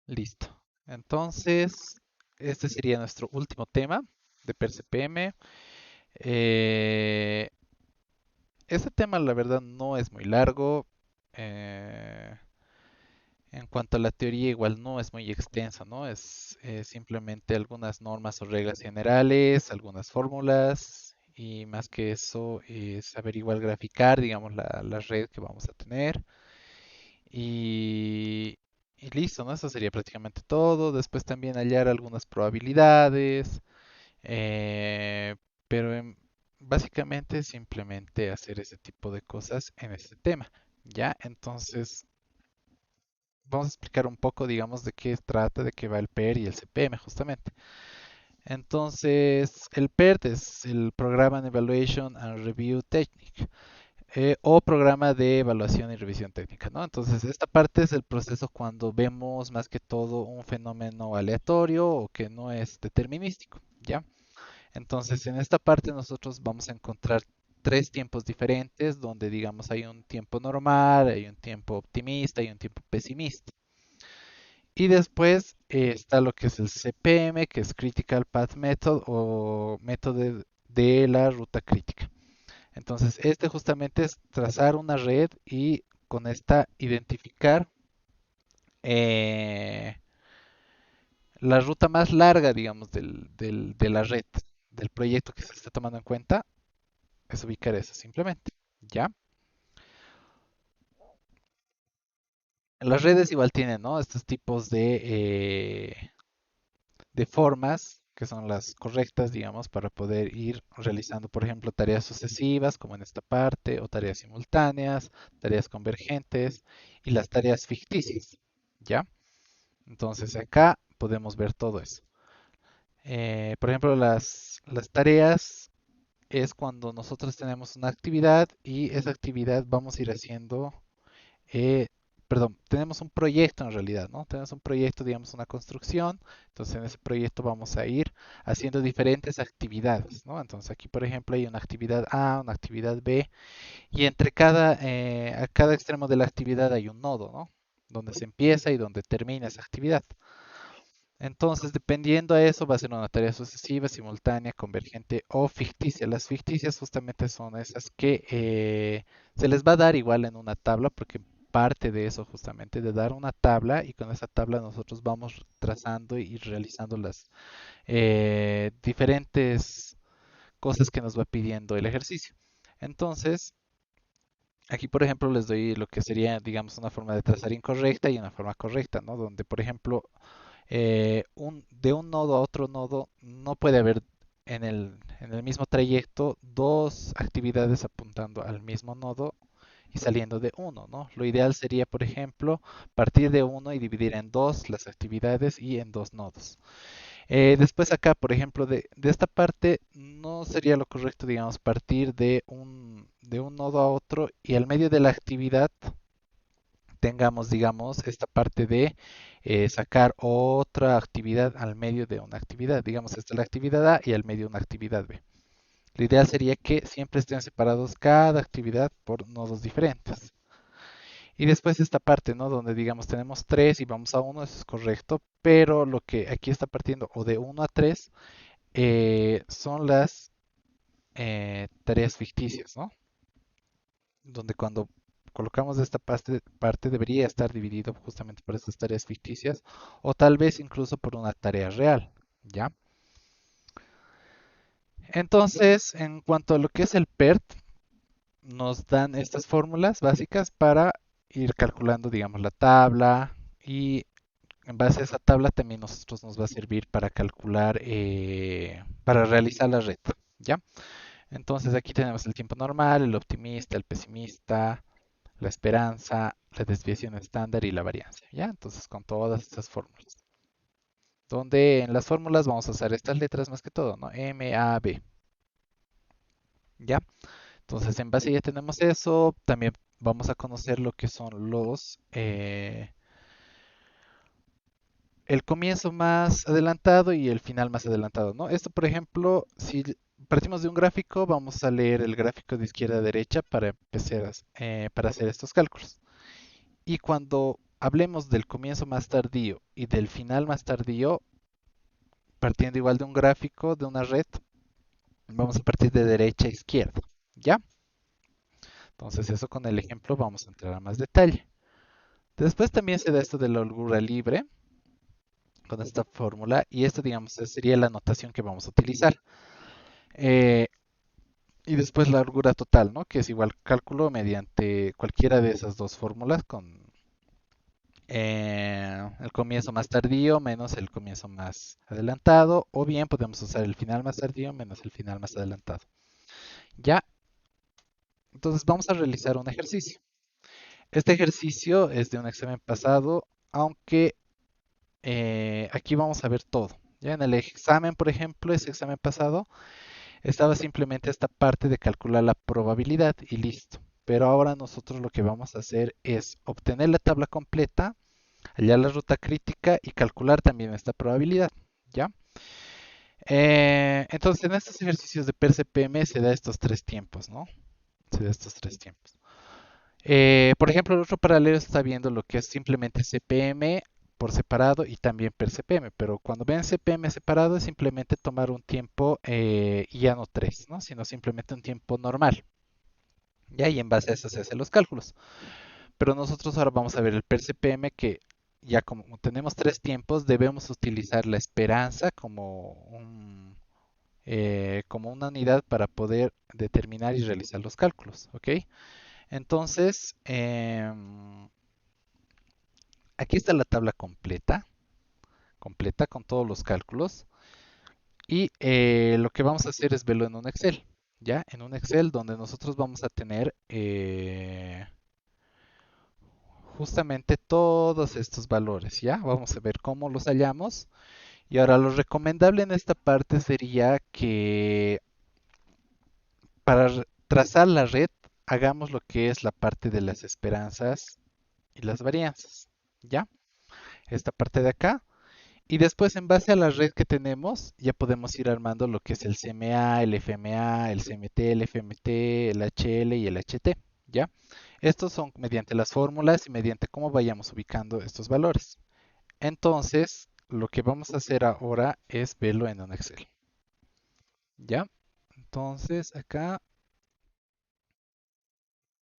Listo. Entonces, este sería nuestro último tema de PERCPM. Eh, este tema, la verdad, no es muy largo. Eh, en cuanto a la teoría, igual no es muy extensa, ¿no? Es simplemente algunas normas o reglas generales, algunas fórmulas y más que eso, saber igual graficar, digamos, la red que vamos a tener. Y, y listo, ¿no? Eso sería prácticamente todo. Después también hallar algunas probabilidades, eh, pero básicamente simplemente hacer ese tipo de cosas en este tema. ¿Ya? Entonces, vamos a explicar un poco, digamos, de qué trata, de qué va el PER y el CPM, justamente. Entonces, el PERT es el Program Evaluation and Review Technique. O programa de evaluación y revisión técnica, ¿no? Entonces, esta parte es el proceso cuando vemos más que todo un fenómeno aleatorio o que no es determinístico, ¿ya? Entonces, en esta parte nosotros vamos a encontrar tres tiempos diferentes donde, digamos, hay un tiempo normal, hay un tiempo optimista y un tiempo pesimista. Y después está lo que es el CPM, que es Critical Path Method o método de la ruta crítica. Entonces, este justamente es trazar una red y con esta identificar eh, la ruta más larga, digamos, de la red, del proyecto que se está tomando en cuenta, es ubicar eso simplemente. ¿Ya? Las redes igual tienen, ¿no? Estos tipos de formas que son las correctas, digamos, para poder ir realizando, por ejemplo, tareas sucesivas, como en esta parte, o tareas simultáneas, tareas convergentes y las tareas ficticias, ¿ya? Entonces acá podemos ver todo eso. Por ejemplo, las tareas es cuando nosotros tenemos una actividad y esa actividad vamos a ir haciendo eh, perdón, tenemos un proyecto en realidad, ¿no? Tenemos un proyecto, digamos, una construcción, entonces en ese proyecto vamos a ir haciendo diferentes actividades, ¿no? Entonces aquí, por ejemplo, hay una actividad A, una actividad B, y entre a cada extremo de la actividad hay un nodo, ¿no? Donde se empieza y donde termina esa actividad. Entonces, dependiendo a eso, va a ser una tarea sucesiva, simultánea, convergente o ficticia. Las ficticias justamente son esas que se les va a dar igual en una tabla, porque parte de eso justamente, de dar una tabla y con esa tabla nosotros vamos trazando y realizando las diferentes cosas que nos va pidiendo el ejercicio. Entonces, aquí, por ejemplo, les doy lo que sería, digamos, una forma de trazar incorrecta y una forma correcta, ¿no? Donde, por ejemplo, de un nodo a otro nodo no puede haber en el mismo trayecto dos actividades apuntando al mismo nodo y saliendo de uno, ¿no? Lo ideal sería, por ejemplo, partir de uno y dividir en dos las actividades y en dos nodos. Después acá, por ejemplo, de esta parte no sería lo correcto, digamos, partir de un nodo a otro y al medio de la actividad tengamos, digamos, esta parte de sacar otra actividad al medio de una actividad. Digamos, esta es la actividad A y al medio una actividad B. Lo ideal sería que siempre estén separados cada actividad por nodos diferentes. Y después esta parte, ¿no? Donde digamos tenemos 3 y vamos a uno, eso es correcto, pero lo que aquí está partiendo o de uno a 3 son las tareas ficticias, ¿no? Donde cuando colocamos esta parte debería estar dividido justamente por estas tareas ficticias o tal vez incluso por una tarea real, ¿ya? Entonces, en cuanto a lo que es el PERT, nos dan estas fórmulas básicas para ir calculando, digamos, la tabla y en base a esa tabla también nosotros nos va a servir para calcular, para realizar la red, ¿ya? Entonces aquí tenemos el tiempo normal, el optimista, el pesimista, la esperanza, la desviación estándar y la variancia, ¿ya? Entonces con todas estas fórmulas. Donde en las fórmulas vamos a usar estas letras más que todo, ¿no? M, A, B, ¿ya? Entonces en base ya tenemos eso, también vamos a conocer lo que son el comienzo más adelantado y el final más adelantado, ¿no? Esto, por ejemplo, si partimos de un gráfico, vamos a leer el gráfico de izquierda a derecha para empezar para hacer estos cálculos. Y cuando hablemos del comienzo más tardío y del final más tardío, partiendo igual de un gráfico, de una red, vamos a partir de derecha a izquierda, ¿ya? Entonces eso con el ejemplo vamos a entrar a más detalle. Después también se da esto de la holgura libre con esta fórmula y esto digamos sería la notación que vamos a utilizar. Eh, y después la holgura total, ¿no? Que es igual cálculo mediante cualquiera de esas dos fórmulas con el comienzo más tardío menos el comienzo más adelantado, o bien podemos usar el final más tardío menos el final más adelantado. Ya, entonces vamos a realizar un ejercicio. Este ejercicio es de un examen pasado, aunque aquí vamos a ver todo. Ya en el examen, por ejemplo, ese examen pasado, estaba simplemente esta parte de calcular la probabilidad y listo. Pero ahora nosotros lo que vamos a hacer es obtener la tabla completa, hallar la ruta crítica y calcular también esta probabilidad. ¿Ya? Entonces, en estos ejercicios de PER-CPM se da estos tres tiempos, ¿no? Se da estos tres tiempos. Por ejemplo, el otro paralelo está viendo lo que es simplemente CPM por separado y también per CPM, pero cuando ven CPM separado es simplemente tomar un tiempo y ya no 3, ¿no? Sino simplemente un tiempo normal. Ya, y en base a eso se hacen los cálculos. Pero nosotros ahora vamos a ver el per CPM que ya como tenemos tres tiempos, debemos utilizar la esperanza como una unidad para poder determinar y realizar los cálculos, ¿ok? Entonces, aquí está la tabla completa con todos los cálculos. Y lo que vamos a hacer es verlo en un Excel, ¿ya? En un Excel donde nosotros vamos a tener justamente todos estos valores, ¿ya? Vamos a ver cómo los hallamos. Y ahora lo recomendable en esta parte sería que para trazar la red hagamos lo que es la parte de las esperanzas y las varianzas, ¿ya? Esta parte de acá. Y después, en base a la red que tenemos, ya podemos ir armando lo que es el CMA, el FMA, el CMT, el FMT, el HL y el HT, ¿ya? Estos son mediante las fórmulas y mediante cómo vayamos ubicando estos valores. Entonces, lo que vamos a hacer ahora es verlo en un Excel, ¿ya? Entonces, acá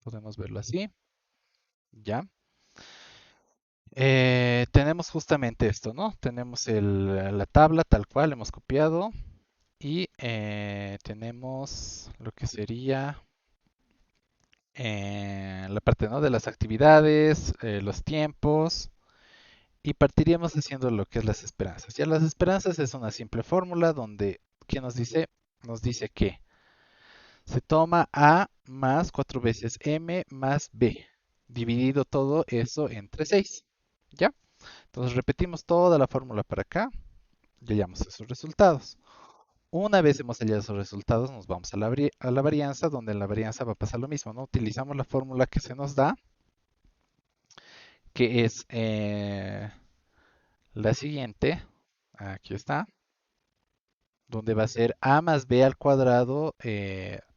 podemos verlo así, ¿ya? Tenemos justamente esto, ¿no? Tenemos la tabla tal cual, hemos copiado. Y tenemos lo que sería la parte, ¿no? De las actividades, los tiempos, y partiríamos haciendo lo que es las esperanzas. Ya las esperanzas es una simple fórmula donde, ¿qué nos dice? Nos dice que se toma A más 4 veces M más B, dividido todo eso entre 6. ¿Ya? Entonces repetimos toda la fórmula para acá y hallamos esos resultados. Una vez hemos hallado esos resultados, nos vamos a la varianza, donde en la varianza va a pasar lo mismo, ¿no? Utilizamos la fórmula que se nos da, que es la siguiente, aquí está, donde va a ser a más b al cuadrado,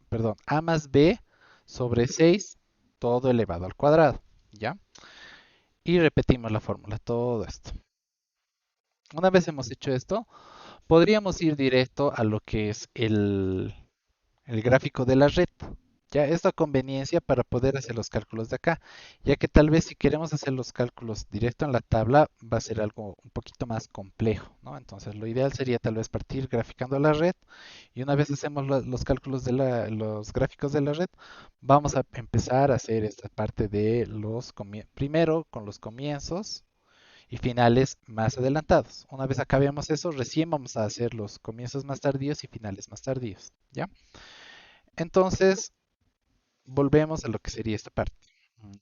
perdón, a más b sobre 6, todo elevado al cuadrado, ¿ya? Y repetimos la fórmula, todo esto. Una vez hemos hecho esto, podríamos ir directo a lo que es el gráfico de la red. Ya esta conveniencia para poder hacer los cálculos de acá, ya que tal vez si queremos hacer los cálculos directo en la tabla va a ser algo un poquito más complejo, ¿no? Entonces lo ideal sería tal vez partir graficando la red y una vez hacemos los cálculos de los gráficos de la red, vamos a empezar a hacer esta parte de primero con los comienzos y finales más adelantados. Una vez acabemos eso, recién vamos a hacer los comienzos más tardíos y finales más tardíos, ¿ya? Entonces, volvemos a lo que sería esta parte. Mm,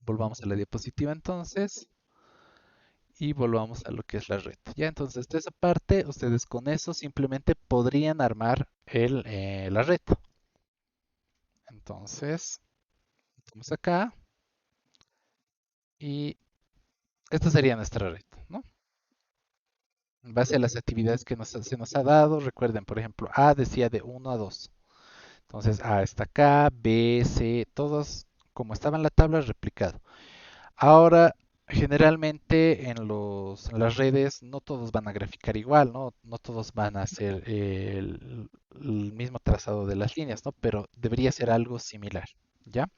Volvamos a la diapositiva entonces y volvamos a lo que es la red. Ya entonces de esa parte, ustedes con eso simplemente podrían armar la red. Entonces, vamos acá y esta sería nuestra red, ¿no? En base a las actividades que se nos ha dado, recuerden, por ejemplo, A decía de 1 a 2. Entonces A está acá, B, C, todos como estaba en la tabla replicado. Ahora, generalmente en las redes no todos van a graficar igual, ¿no? No todos van a hacer el mismo trazado de las líneas, ¿no? Pero debería ser algo similar, ¿ya?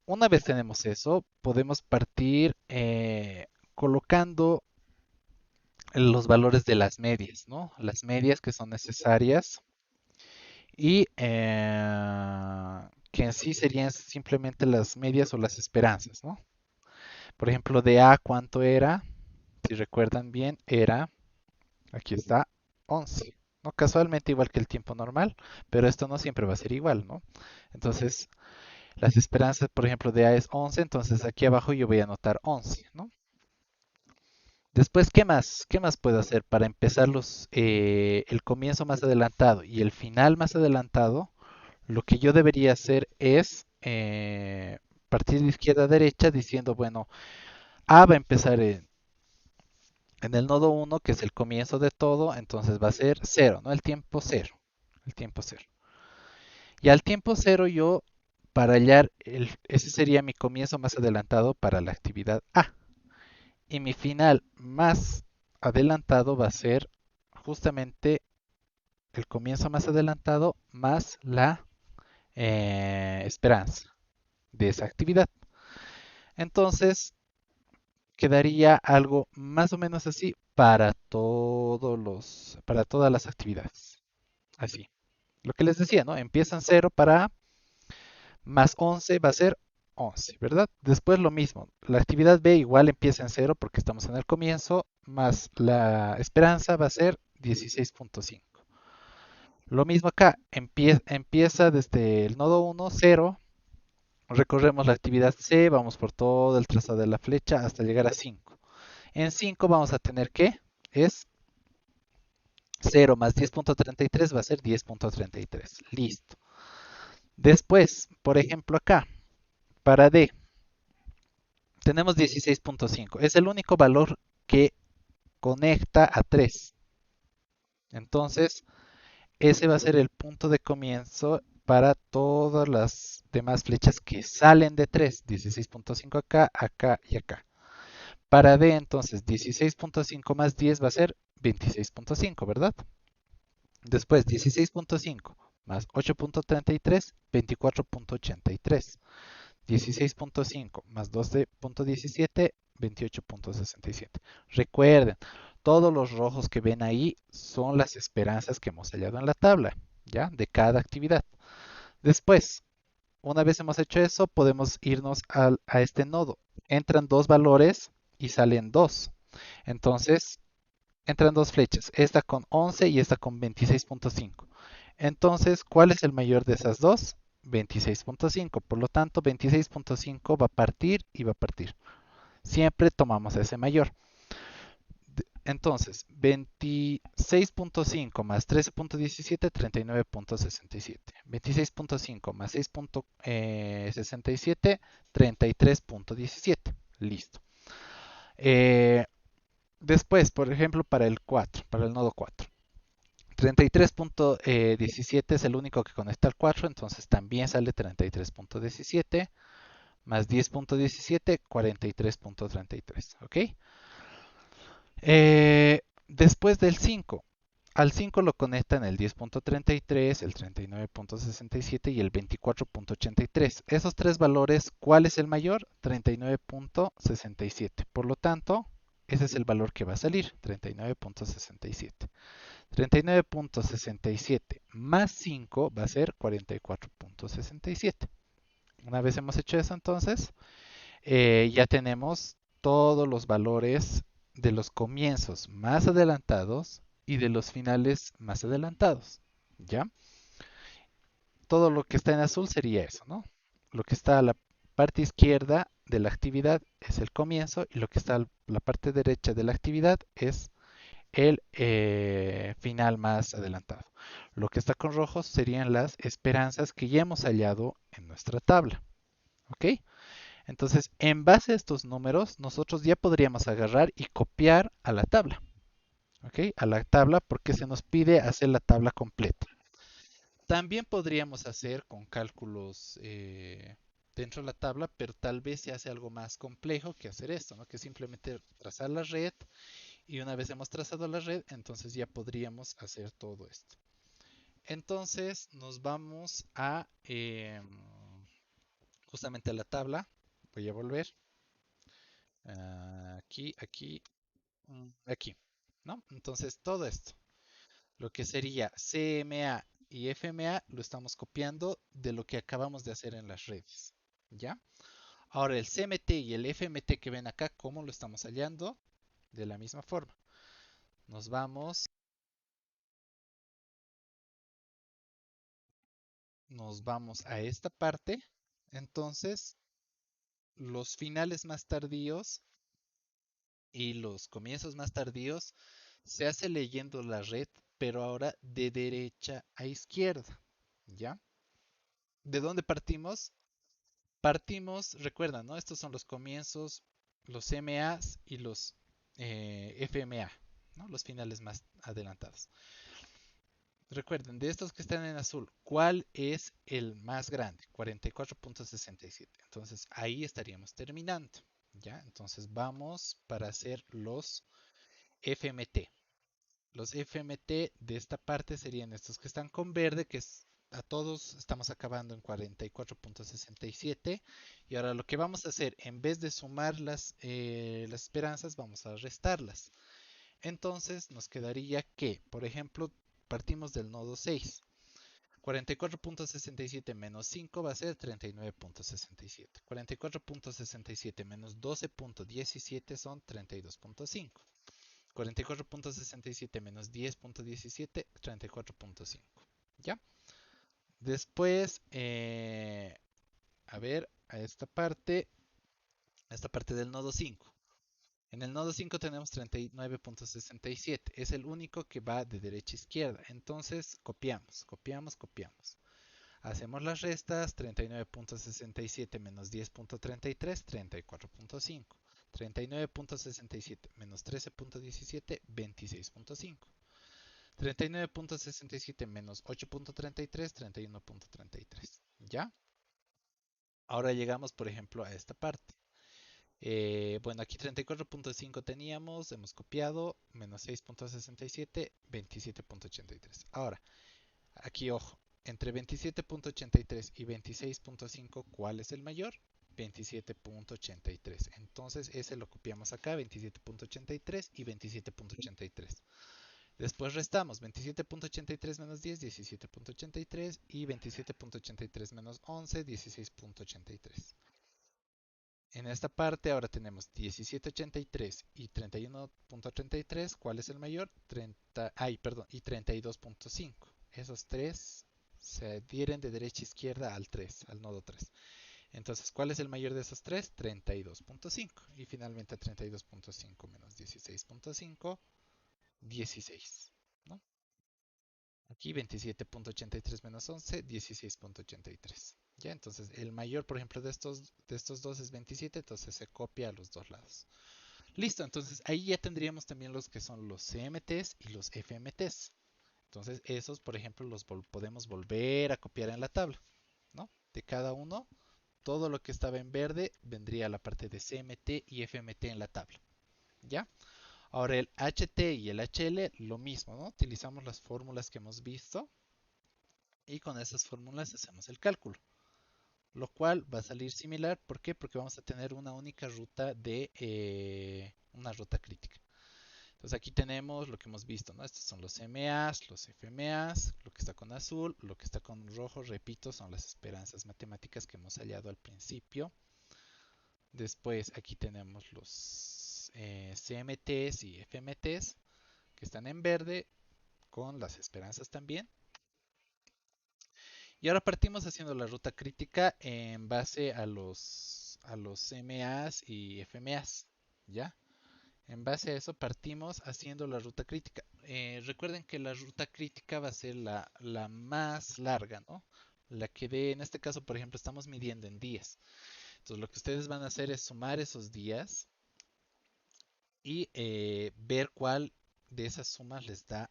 Una vez tenemos eso, podemos partir colocando los valores de las medias, ¿no? Las medias que son necesarias y que en sí serían simplemente las medias o las esperanzas, ¿no? Por ejemplo, de A, ¿cuánto era? Si recuerdan bien, era, aquí está, 11, ¿no? Casualmente igual que el tiempo normal, pero esto no siempre va a ser igual, ¿no? Entonces, las esperanzas, por ejemplo, de A es 11, entonces aquí abajo yo voy a anotar 11, ¿no? Después, ¿qué más? ¿Qué más puedo hacer para empezar el comienzo más adelantado y el final más adelantado? Lo que yo debería hacer es partir de izquierda a derecha diciendo, bueno, A va a empezar en el nodo uno, que es el comienzo de todo, entonces va a ser cero, ¿no? El tiempo cero. El tiempo cero. Y al tiempo cero yo, para hallar, ese sería mi comienzo más adelantado para la actividad A. Y mi final más adelantado va a ser justamente el comienzo más adelantado más la esperanza de esa actividad. Entonces, quedaría algo más o menos así para todas las actividades. Así. Lo que les decía, ¿no? Empiezan cero para A, más 11 va a ser 11, ¿verdad? Después lo mismo. La actividad B igual empieza en cero porque estamos en el comienzo, más la esperanza va a ser 16.5. Lo mismo acá, empieza desde el nodo 1, 0. Recorremos la actividad C, vamos por todo el trazado de la flecha hasta llegar a 5. En 5 vamos a tener que es 0 más 10.33 va a ser 10.33. Listo. Después, por ejemplo acá, para D, tenemos 16.5. Es el único valor que conecta a 3. Entonces, ese va a ser el punto de comienzo para todas las demás flechas que salen de 3. 16.5 acá, acá y acá. Para D, entonces, 16.5 más 10 va a ser 26.5, ¿verdad? Después, 16.5 más 8.33, 24.83. 16.5 más 12.17, 28.67. Recuerden, todos los rojos que ven ahí son las esperanzas que hemos hallado en la tabla, ¿ya? De cada actividad. Después, una vez hemos hecho eso, podemos irnos a este nodo. Entran dos valores y salen dos. Entonces, entran dos flechas, esta con 11 y esta con 26.5. Entonces, ¿cuál es el mayor de esas dos? 26.5. Por lo tanto, 26.5 va a partir y va a partir. Siempre tomamos ese mayor. Entonces, 26.5 más 13.17, 39.67. 26.5 más 6.67, 33.17. Listo. Eh, Después, por ejemplo, para el 4, para el nodo 4. 33.17 es el único que conecta al 4, entonces también sale 33.17 más 10.17, 43.33. ¿Ok? Después del 5, al 5 lo conectan el 10.33, el 39.67 y el 24.83. Esos tres valores, ¿cuál es el mayor? 39.67. Por lo tanto, ese es el valor que va a salir, 39.67. 39.67 más 5 va a ser 44.67. Una vez hemos hecho eso, entonces, ya tenemos todos los valores de los comienzos más adelantados y de los finales más adelantados. ¿Ya? Todo lo que está en azul sería eso, ¿no? Lo que está a la parte izquierda de la actividad es el comienzo y lo que está a la parte derecha de la actividad es el final más adelantado. Lo que está con rojos serían las esperanzas que ya hemos hallado en nuestra tabla. ¿Ok? Entonces, en base a estos números, nosotros ya podríamos agarrar y copiar a la tabla. ¿Ok? A la tabla porque se nos pide hacer la tabla completa. También podríamos hacer con cálculos dentro de la tabla, pero tal vez se hace algo más complejo que hacer esto, ¿no? Que simplemente trazar la red y una vez hemos trazado la red, entonces ya podríamos hacer todo esto. Entonces nos vamos a justamente a la tabla. Voy a volver aquí, aquí, aquí, ¿no? Entonces todo esto, lo que sería CMA y FMA, lo estamos copiando de lo que acabamos de hacer en las redes, ¿ya? Ahora el CMT y el FMT que ven acá, ¿cómo lo estamos hallando? De la misma forma. Nos vamos, nos vamos a esta parte. Entonces, los finales más tardíos y los comienzos más tardíos se hace leyendo la red, pero ahora de derecha a izquierda, ¿ya? ¿De dónde partimos? Partimos, recuerdan, ¿no? Estos son los comienzos, los MAs y los FMA, ¿no? Los finales más adelantados. Recuerden, de estos que están en azul, ¿cuál es el más grande? 44.67. Entonces ahí estaríamos terminando. ¿Ya? Entonces vamos para hacer los FMT. Los FMT de esta parte serían estos que están con verde, que es, a todos estamos acabando en 44.67. Y ahora lo que vamos a hacer, en vez de sumar las esperanzas, vamos a restarlas. Entonces nos quedaría que, por ejemplo, partimos del nodo 6. 44.67 menos 5 va a ser 39.67. 44.67 menos 12.17 son 32.5. 44.67 menos 10.17, 34.5. ¿Ya? Después, a ver, a esta parte del nodo 5. En el nodo 5 tenemos 39.67. Es el único que va de derecha a izquierda. Entonces, copiamos, copiamos, copiamos. Hacemos las restas, 39.67 menos 10.33, 34.5. 39.67 menos 13.17, 26.5. 39.67 menos 8.33, 31.33. ¿Ya? Ahora llegamos, por ejemplo, a esta parte. Bueno, aquí 34.5 teníamos, hemos copiado, menos 6.67, 27.83. Ahora, aquí ojo, entre 27.83 y 26.5, ¿cuál es el mayor? 27.83. Entonces ese lo copiamos acá, 27.83 y 27.83. Después restamos 27.83 menos 10, 17.83 y 27.83 menos 11, 16.83. En esta parte ahora tenemos 17.83 y 31.33. ¿Cuál es el mayor? 30, ay, perdón, y 32.5. Esos tres se adhieren de derecha a izquierda al 3, al nodo 3. Entonces, ¿cuál es el mayor de esos tres? 32.5. Y finalmente 32.5 menos 16.5, 16. ¿No? Aquí 27.83 menos 11, 16.83. ¿Ya? Entonces, el mayor, por ejemplo, de estos dos es 27, entonces se copia a los dos lados. Listo, entonces ahí ya tendríamos también los que son los CMTs y los FMTs. Entonces, esos, por ejemplo, los podemos volver a copiar en la tabla, ¿no? De cada uno, todo lo que estaba en verde vendría a la parte de CMT y FMT en la tabla. ¿Ya? Ahora el HT y el HL, lo mismo, ¿no? Utilizamos las fórmulas que hemos visto y con esas fórmulas hacemos el cálculo. Lo cual va a salir similar. ¿Por qué? Porque vamos a tener una única ruta de una ruta crítica. Entonces aquí tenemos lo que hemos visto, ¿no? Estos son los MAs, los FMAs, lo que está con azul, lo que está con rojo, repito, son las esperanzas matemáticas que hemos hallado al principio. Después aquí tenemos los CMTs y FMTs que están en verde con las esperanzas también. Y ahora partimos haciendo la ruta crítica en base a los MAs y FMAs, ¿ya? En base a eso partimos haciendo la ruta crítica. Recuerden que la ruta crítica va a ser la más larga, ¿no? La que de, en este caso, por ejemplo, estamos midiendo en días. Entonces, lo que ustedes van a hacer es sumar esos días y ver cuál de esas sumas les da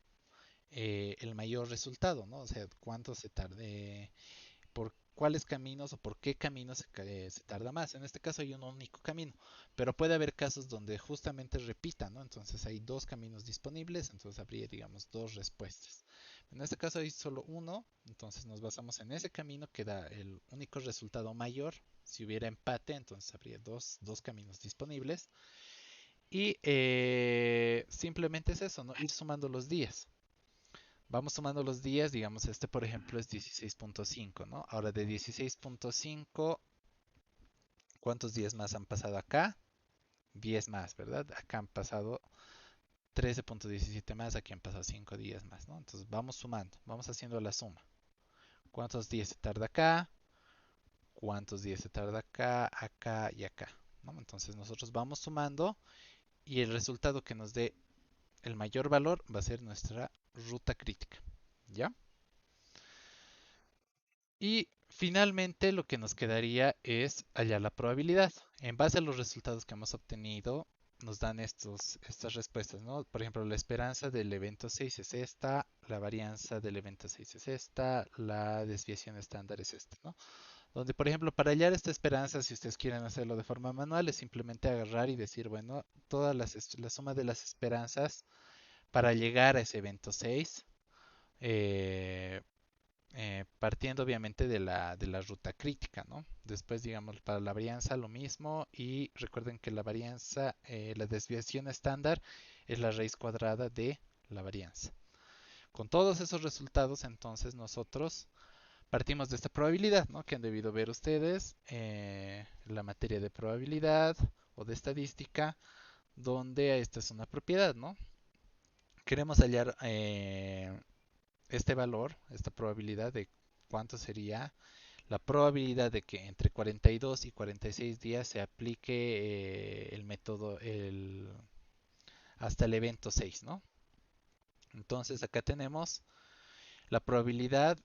el mayor resultado, ¿no? O sea, cuánto se tarde, por cuáles caminos o por qué caminos se tarda más. En este caso hay un único camino, pero puede haber casos donde justamente repita, ¿no? Entonces hay dos caminos disponibles, entonces habría, digamos, dos respuestas. En este caso hay solo uno, entonces nos basamos en ese camino que da el único resultado mayor. Si hubiera empate, entonces habría dos caminos disponibles. Y simplemente es eso, ¿no? Ir sumando los días. Vamos sumando los días, digamos, este por ejemplo es 16.5, ¿no? Ahora de 16.5, ¿cuántos días más han pasado acá? 10 más, ¿verdad? Acá han pasado 13.17 más, aquí han pasado 5 días más, ¿no? Entonces vamos sumando, vamos haciendo la suma. ¿Cuántos días se tarda acá? ¿Cuántos días se tarda acá, acá y acá? ¿No? Entonces nosotros vamos sumando y el resultado que nos dé el mayor valor va a ser nuestra ruta crítica. ¿Ya? Y finalmente lo que nos quedaría es hallar la probabilidad. En base a los resultados que hemos obtenido, nos dan estas respuestas, ¿no? Por ejemplo, la esperanza del evento 6 es esta, la varianza del evento 6 es esta, la desviación estándar es esta, ¿no? Donde, por ejemplo, para hallar esta esperanza, si ustedes quieren hacerlo de forma manual, es simplemente agarrar y decir, bueno, la suma de las esperanzas para llegar a ese evento 6, eh, partiendo obviamente de la ruta crítica, ¿no? Después, digamos, para la varianza lo mismo y recuerden que la varianza, la desviación estándar es la raíz cuadrada de la varianza. Con todos esos resultados, entonces nosotros partimos de esta probabilidad, ¿no? Que han debido ver ustedes, la materia de probabilidad o de estadística, donde esta es una propiedad, ¿no? Queremos hallar este valor, esta probabilidad de cuánto sería la probabilidad de que entre 42 y 46 días se aplique el método hasta el evento 6, ¿no? Entonces acá tenemos la probabilidad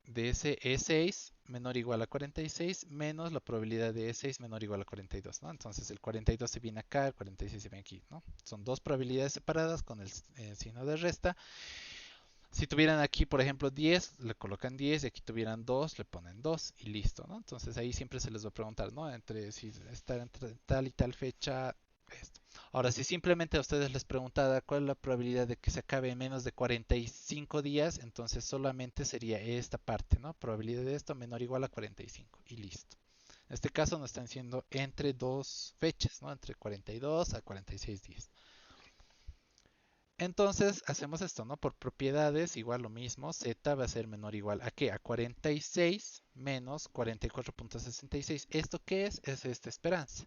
de ese E6 menor o igual a 46 menos la probabilidad de E6 menor o igual a 42, ¿no? Entonces el 42 se viene acá, el 46 se viene aquí, ¿no? Son dos probabilidades separadas con el signo de resta. Si tuvieran aquí, por ejemplo, 10, le colocan 10 y aquí tuvieran 2, le ponen 2 y listo, ¿no? Entonces ahí siempre se les va a preguntar, ¿no? Entre si está entre tal y tal fecha, esto. Ahora, si simplemente a ustedes les preguntara cuál es la probabilidad de que se acabe en menos de 45 días, entonces solamente sería esta parte, ¿no? Probabilidad de esto menor o igual a 45 y listo. En este caso nos están diciendo entre dos fechas, ¿no? Entre 42 a 46 días. Entonces hacemos esto, ¿no? Por propiedades, igual lo mismo, z va a ser menor o igual a qué? A 46 menos 44.66. ¿Esto qué es? Es esta esperanza.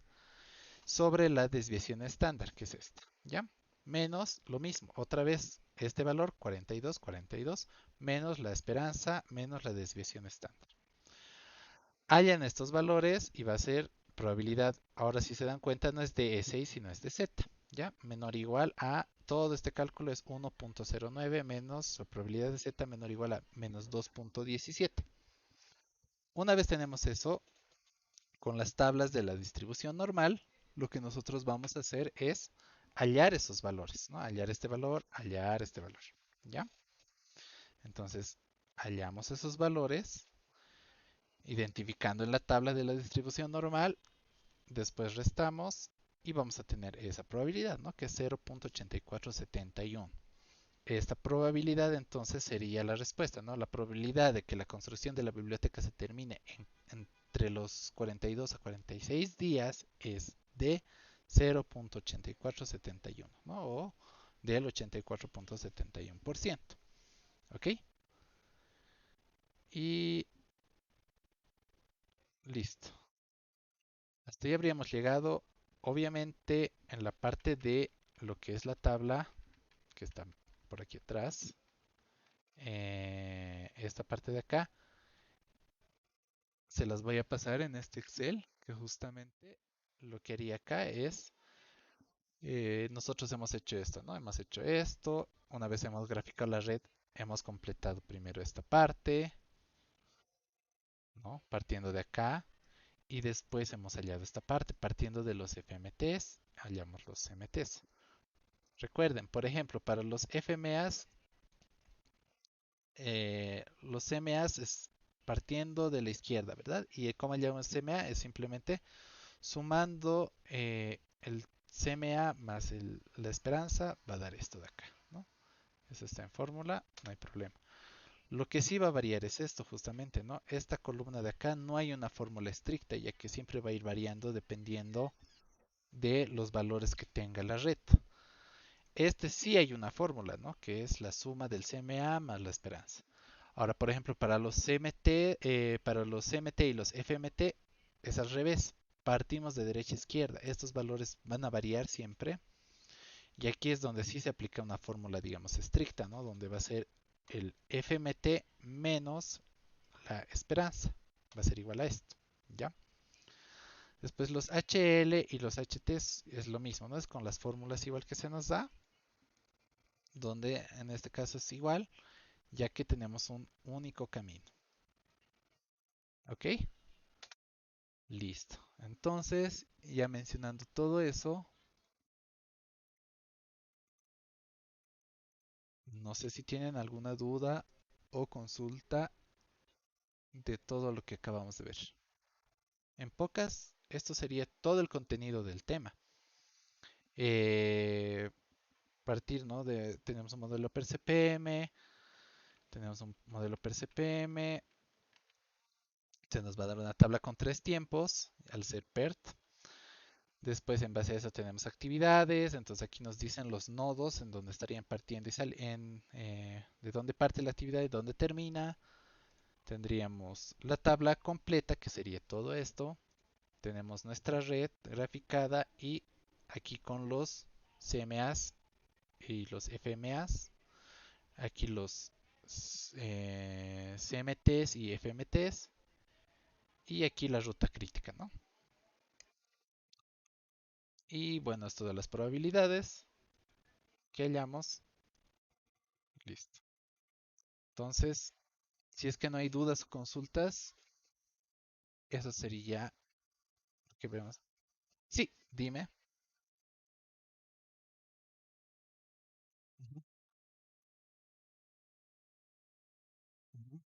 Sobre la desviación estándar, que es esta, ¿ya? Menos lo mismo, otra vez este valor, 42, 42, menos la esperanza, menos la desviación estándar. Hallan estos valores y va a ser probabilidad, ahora si se dan cuenta no es de E6 sino es de Z, ¿ya? Menor o igual a, todo este cálculo es 1.09 menos la probabilidad de Z menor o igual a menos 2.17. Una vez tenemos eso, con las tablas de la distribución normal, lo que nosotros vamos a hacer es hallar esos valores, ¿no? Hallar este valor, ¿ya? Entonces, hallamos esos valores, identificando en la tabla de la distribución normal. Después restamos y vamos a tener esa probabilidad, ¿no? Que es 0.8471. Esta probabilidad entonces sería la respuesta, ¿no? La probabilidad de que la construcción de la biblioteca se termine entre los 42 a 46 días es de 0.8471, ¿no? O del 84.71%. ¿Ok? Y listo. Hasta ahí habríamos llegado. Obviamente en la parte de lo que es la tabla, que está por aquí atrás, esta parte de acá, se las voy a pasar en este Excel, que justamente lo que haría acá es, nosotros hemos hecho esto, ¿no? Hemos hecho esto, una vez hemos graficado la red, hemos completado primero esta parte, ¿no? Partiendo de acá, y después hemos hallado esta parte, partiendo de los FMTs, hallamos los MTs. Recuerden, por ejemplo, para los FMAs, los MAs partiendo de la izquierda, ¿verdad? Y cómo llamamos CMA es simplemente sumando el CMA más la esperanza va a dar esto de acá, ¿no? Eso está en fórmula, no hay problema. Lo que sí va a variar es esto justamente, ¿no? Esta columna de acá no hay una fórmula estricta, ya que siempre va a ir variando dependiendo de los valores que tenga la red. Este sí hay una fórmula, ¿no? Que es la suma del CMA más la esperanza. Ahora, por ejemplo, para los CMT y los FMT es al revés. Partimos de derecha a izquierda. Estos valores van a variar siempre. Y aquí es donde sí se aplica una fórmula, digamos, estricta, ¿no? Donde va a ser el FMT menos la esperanza. Va a ser igual a esto, ¿ya? Después los HL y los HT es lo mismo, ¿no? Es con las fórmulas igual que se nos da, donde en este caso es igual, ya que tenemos un único camino. ¿Ok? Listo. Entonces, ya mencionando todo eso, no sé si tienen alguna duda o consulta de todo lo que acabamos de ver. En pocas, esto sería todo el contenido del tema. Eh, Partir, ¿no? Tenemos un modelo per CPM, tenemos un modelo per CPM, se nos va a dar una tabla con tres tiempos al ser PERT. Después, en base a eso, tenemos actividades. Entonces, aquí nos dicen los nodos en donde estarían partiendo y saliendo, de dónde parte la actividad y dónde termina. Tendríamos la tabla completa, que sería todo esto. Tenemos nuestra red graficada y aquí con los CMAs y los FMAs. Aquí los CMTs y FMTs. Y aquí la ruta crítica, ¿no? Y bueno, esto de las probabilidades que hallamos. Listo. Entonces, si es que no hay dudas o consultas, eso sería lo que vemos. Sí, dime. Ujú, ujú.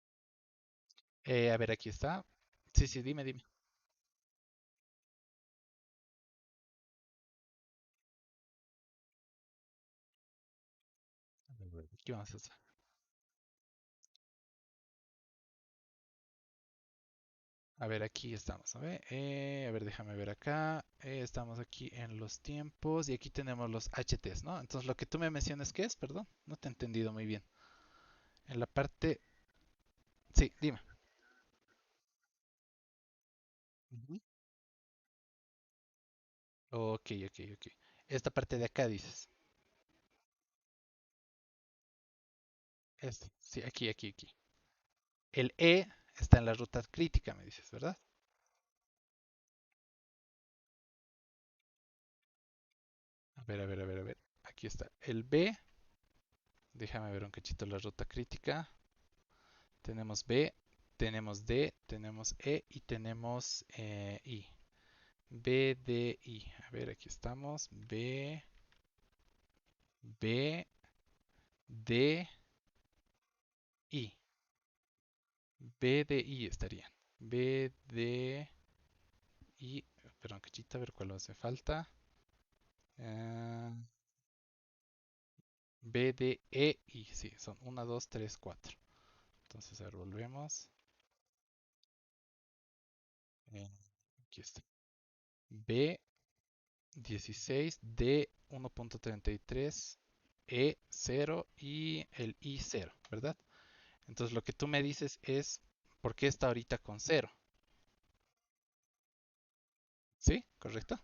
A ver, aquí está. Sí, sí, dime, dime. A ver, ¿qué vamos a hacer? A ver, aquí estamos. A ver, déjame ver acá. Estamos aquí en los tiempos y aquí tenemos los HTs, ¿no? Entonces, lo que tú me mencionas, ¿qué es? Perdón, no te he entendido muy bien. En la parte... Sí, dime. Ujú. Ok, ok, ok. Esta parte de acá dices. Este. Sí, aquí, aquí, aquí. El E está en la ruta crítica, me dices, ¿verdad? A ver, a ver, a ver, a ver. Aquí está. El B, déjame ver un cachito la ruta crítica. Tenemos B, tenemos D, tenemos E y tenemos I. B, D, I. A ver, aquí estamos. B, B, D, I. B, D, I estarían. B, D, I. Perdón, cachita, a ver cuál hace falta. Eh, B, D, E, I. Sí, son 1, 2, 3, 4. Entonces, a ver, volvemos. Eh, Aquí está. B 16 D 1.33 E 0 y el I 0, ¿verdad? Entonces lo que tú me dices es ¿por qué está ahorita con cero? ¿Sí? ¿Correcto?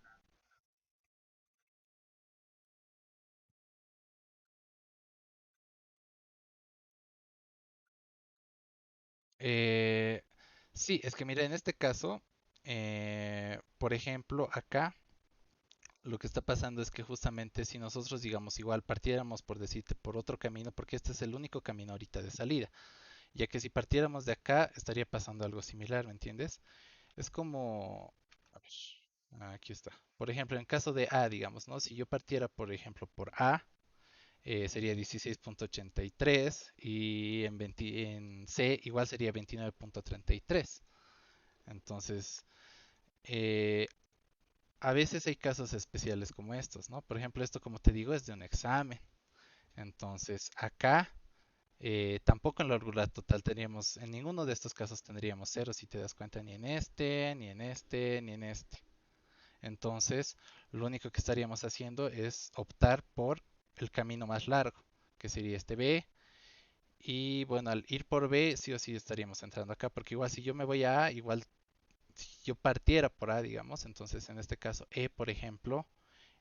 Eh, sí, es que mira, en este caso, por ejemplo, acá lo que está pasando es que justamente si nosotros, digamos, igual partiéramos por decirte por otro camino, porque este es el único camino ahorita de salida, ya que si partiéramos de acá estaría pasando algo similar, ¿me entiendes? Es como, a ver, aquí está. Por ejemplo, en caso de A, digamos, ¿no? Si yo partiera, por ejemplo, por A, sería 16.83 y en C igual sería 29.33. Entonces, eh, a veces hay casos especiales como estos, ¿no? Por ejemplo, esto como te digo es de un examen. Entonces, acá tampoco en la holgura total tendríamos, en ninguno de estos casos tendríamos cero, si te das cuenta, ni en este, ni en este, ni en este. Entonces, lo único que estaríamos haciendo es optar por el camino más largo, que sería este B. Y bueno, al ir por B, sí o sí estaríamos entrando acá, porque igual si yo me voy a A, igual si yo partiera por A, digamos, entonces en este caso E, por ejemplo,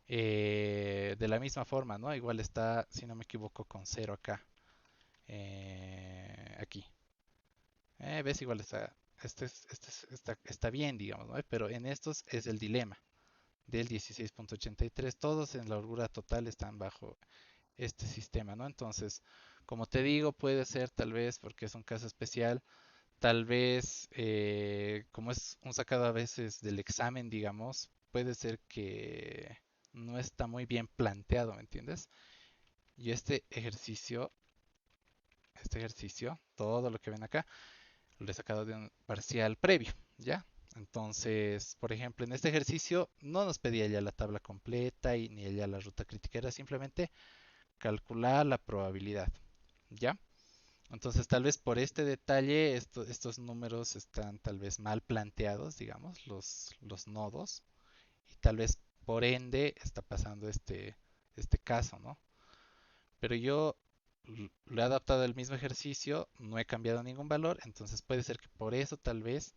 de la misma forma, ¿no? Igual está, si no me equivoco, con cero acá, aquí. ¿Ves? Igual está, está bien, digamos, ¿no? Pero en estos es el dilema del 16.83. Todos en la holgura total están bajo este sistema, ¿no? Entonces, como te digo, puede ser tal vez porque es un caso especial, tal vez como es un sacado a veces del examen, digamos, puede ser que no está muy bien planteado, ¿me entiendes? Y este ejercicio, todo lo que ven acá, lo he sacado de un parcial previo, ¿ya? Entonces, por ejemplo, en este ejercicio no nos pedía ya la tabla completa y ni ya la ruta crítica, era simplemente calcular la probabilidad, ¿ya? Entonces, tal vez por este detalle, estos números están tal vez mal planteados, digamos, los nodos, y tal vez por ende está pasando este caso, ¿no? Pero yo lo he adaptado al mismo ejercicio, no he cambiado ningún valor, entonces puede ser que por eso tal vez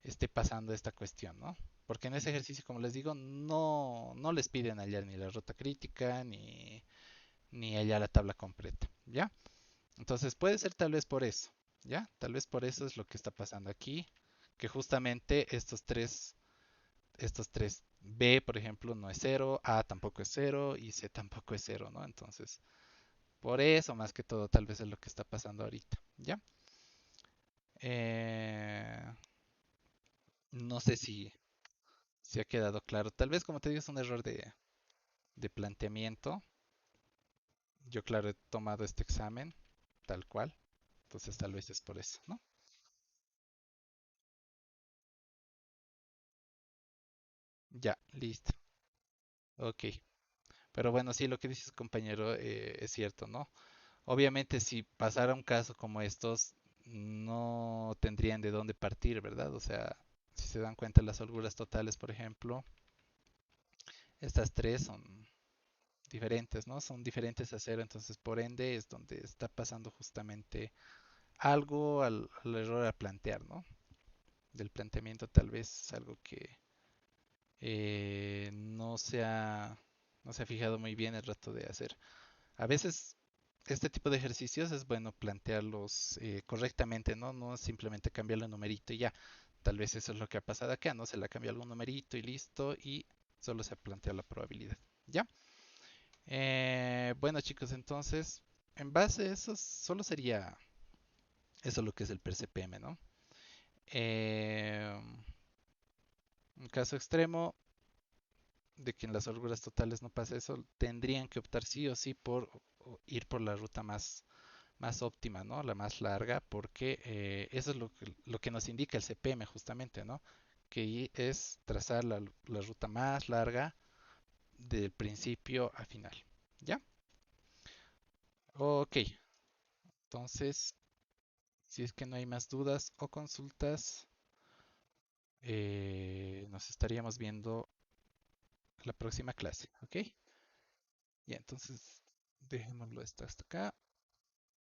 esté pasando esta cuestión, ¿no? Porque en ese ejercicio, como les digo, no les piden hallar ni la ruta crítica ni hallar la tabla completa, ¿ya? Entonces puede ser tal vez por eso, ¿ya? Tal vez por eso es lo que está pasando aquí, que justamente estos tres B, por ejemplo, no es cero, A tampoco es cero y C tampoco es cero, ¿no? Entonces, por eso más que todo tal vez es lo que está pasando ahorita, ¿ya? Eh, no sé si ha quedado claro. Tal vez, como te digo, es un error de planteamiento. Yo, claro, he tomado este examen tal cual. Entonces, tal vez es por eso, ¿no? Ya, listo. Ok. Pero bueno, sí, lo que dices, compañero, es cierto, ¿no? Obviamente, si pasara un caso como estos, no tendrían de dónde partir, ¿verdad? O sea, si se dan cuenta, las holguras totales, por ejemplo, estas tres son diferentes, ¿no? Son diferentes a cero, entonces por ende es donde está pasando justamente algo al error a plantear, ¿no? Del planteamiento tal vez es algo que no se ha fijado muy bien el rato de hacer. A veces este tipo de ejercicios es bueno plantearlos correctamente, ¿no? No simplemente cambiarle un numerito y ya. Tal vez eso es lo que ha pasado acá, ¿no? Se le ha cambiado algún numerito y listo y solo se ha planteado la probabilidad. ¿Ya? Bueno chicos, entonces, en base a eso, solo sería eso lo que es el PRCPM, ¿no? Eh, un caso extremo de que en las holguras totales no pase eso, tendrían que optar sí o sí por ir por la ruta más óptima, ¿no? La más larga, porque eso es lo que nos indica el CPM justamente, ¿no? Que es trazar la ruta más larga del principio a final. ¿Ya? Ok, entonces, si es que no hay más dudas o consultas, nos estaríamos viendo la próxima clase, ¿ok? Ya, entonces dejémoslo esto hasta acá.